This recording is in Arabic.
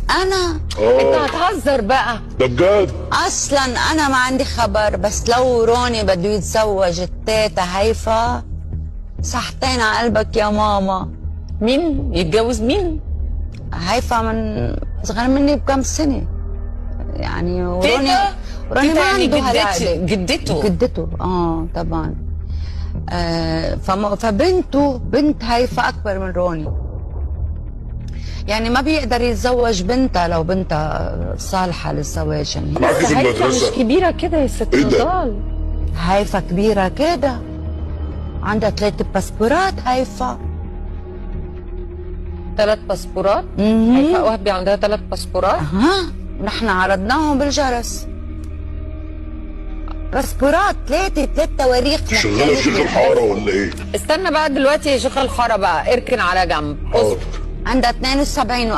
انا انت هتهزر بقى؟ ده بجد؟ اصلا انا ما عندي خبر، بس لو روني بده يتزوج التيتا هيفا صحتين على قلبك يا ماما. مين يتجوز مين؟ هيفا من صغير مني بكم سنه يعني، وروني ما يعني عنده جدته طبعا. بنت هيفا اكبر من روني، يعني ما بيقدر يتزوج بنتها لو بنتها صالحه للزواج. يعني معاكي في هيفا المدرسه؟ مش كبيره كده يا ست إيه ده؟ نضال. هيفا كبيره كده، عندها 3 باسبورات هيفا. 3 باسبورات؟ هيفاء وهبي عندها 3 باسبورات؟ نحن عرضناهم بالجرس، باسبورات 3 تواريخ. شغاله شيخ الحاره ولا ايه؟ استنى بقى دلوقتي يا شيخ الحاره بقى، اركن على جنب. حاضر. عندها 72 و